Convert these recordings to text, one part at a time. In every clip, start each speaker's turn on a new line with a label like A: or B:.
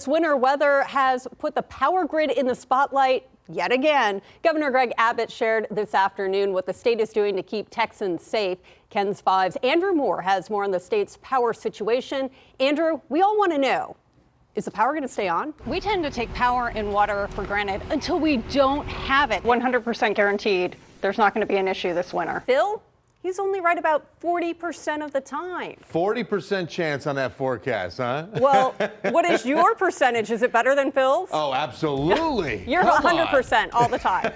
A: This winter weather has put the power grid in the spotlight yet again. Governor Greg Abbott shared this afternoon what the state is doing to keep Texans safe. Ken's 5's Andrew Moore has more on the state's power situation. Andrew, we all want to know, is the power going to stay on? We tend to take power and water for granted until we don't have it. 100% guaranteed there's not going to be an issue this winter. Phil? He's only right about 40% of the time.
B: 40% chance on that forecast, huh?
A: Well, what is your percentage? Is it better than Phil's?
B: Oh, absolutely.
A: You're 100% all the time.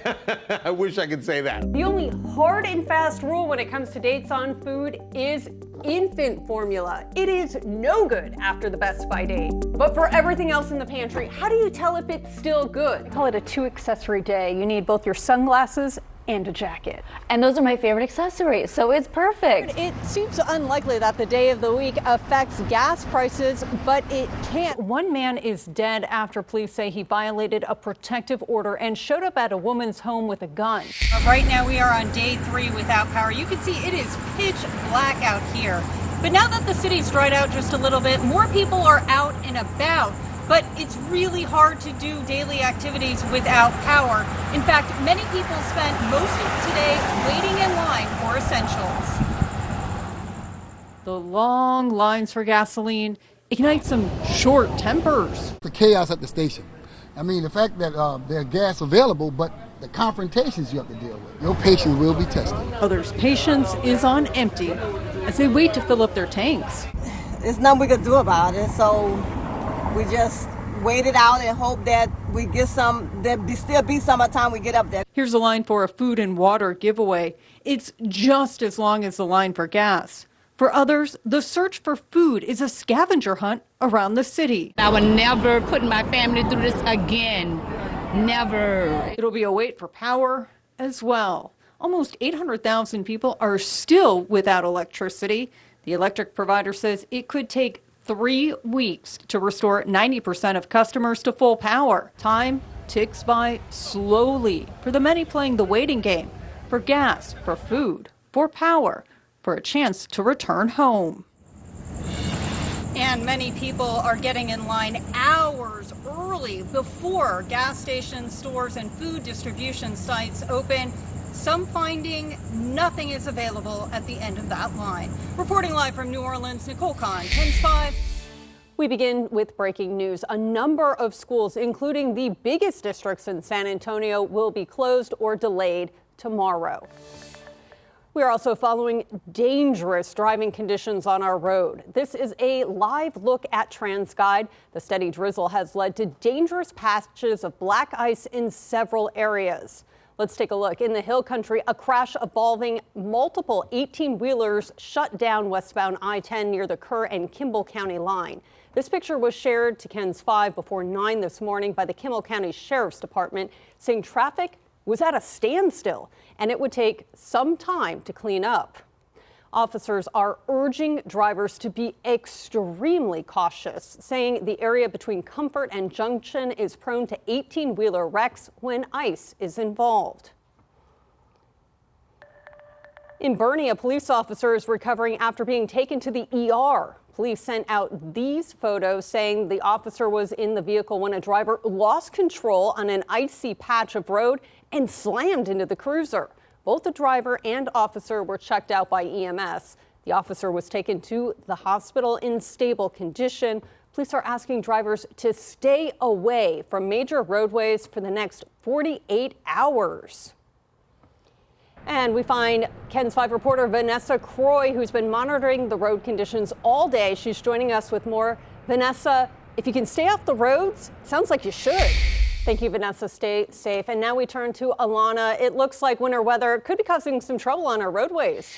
B: I wish I could say that.
A: The only hard and fast rule when it comes to dates on food is infant formula. It is no good after the Best By date. But for everything else in the pantry, how do you tell if it's still good? I call it a 2-accessory day. You need both your sunglasses and a jacket.
C: And those are my favorite accessories, so it's perfect.
A: It seems unlikely that the day of the week affects gas prices, but it can't. One man is dead after police say he violated a protective order and showed up at a woman's home with a gun.
D: Right now we are on day 3 without power. You can see it is pitch black out here. But now that the city's dried out just a little bit, more people are out and about. But it's really hard to do daily activities without power. In fact, many people spent most of today waiting in line for essentials.
A: The long lines for gasoline ignite some short tempers.
E: The chaos at the station. I mean, the fact that there's gas available, but the confrontations you have to deal with. Your patience will be tested.
A: Others' patience is on empty as they wait to fill up their tanks.
F: There's nothing we could do about it, so we just wait it out and hope that we get some, still be some by the time we get up there.
A: Here's a line for a food and water giveaway. It's just as long as the line for gas. For others, the search for food is a scavenger hunt around the city.
G: I would never put my family through this again. Never.
A: It'll be a wait for power as well. Almost 800,000 people are still without electricity. The electric provider says it could take 3 weeks to restore 90% of customers to full power. Time ticks by slowly for the many playing the waiting game for gas, for food, for power, for a chance to return home.
D: And many people are getting in line hours early before gas stations, stores, and food distribution sites open. Some finding nothing is available at the end of that line. Reporting live from New Orleans, Niccole Caan, Ken's 5.
A: We begin with breaking news. A number of schools, including the biggest districts in San Antonio, will be closed or delayed tomorrow. We are also following dangerous driving conditions on our road. This is a live look at TransGuide. The steady drizzle has led to dangerous patches of black ice in several areas. Let's take a look. In the Hill Country, a crash involving multiple 18-wheelers shut down westbound I-10 near the Kerr and Kimball County line. This picture was shared to Ken's 5 before 9 this morning by the Kimball County Sheriff's Department, saying traffic was at a standstill and it would take some time to clean up. Officers are urging drivers to be extremely cautious, saying the area between Comfort and Junction is prone to 18-wheeler wrecks when ice is involved. In Bernie, a police officer is recovering after being taken to the ER. Police sent out these photos saying the officer was in the vehicle when a driver lost control on an icy patch of road and slammed into the cruiser. Both the driver and officer were checked out by EMS. The officer was taken to the hospital in stable condition. Police are asking drivers to stay away from major roadways for the next 48 hours. And we find Ken's 5 reporter Vanessa Croy, who's been monitoring the road conditions all day. She's joining us with more. Vanessa, if you can stay off the roads, sounds like you should. Thank you, Vanessa. Stay safe. And now we turn to Alana. It looks like winter weather could be causing some trouble on our roadways.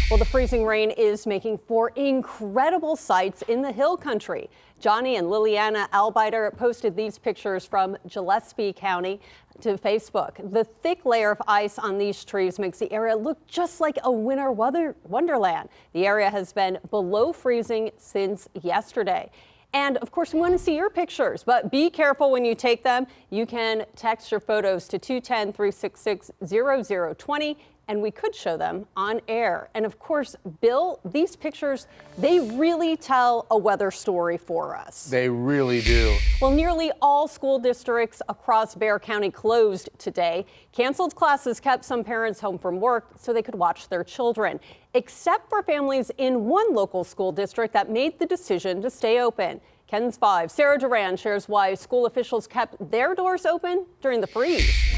A: Well, the freezing rain is making for incredible sights in the Hill Country. Johnny and Liliana Albiter posted these pictures from Gillespie County to Facebook. The thick layer of ice on these trees makes the area look just like a winter wonderland. The area has been below freezing since yesterday. And of course, we want to see your pictures, but be careful when you take them. You can text your photos to 210-366-0020. and we could show them on air. And of course, Bill, these pictures, they really tell a weather story for us.
B: They really do.
A: Well, nearly all school districts across Bexar County closed today. Canceled classes kept some parents home from work so they could watch their children, except for families in one local school district that made the decision to stay open. KENS 5's Sarah Duran shares why school officials kept their doors open during the freeze.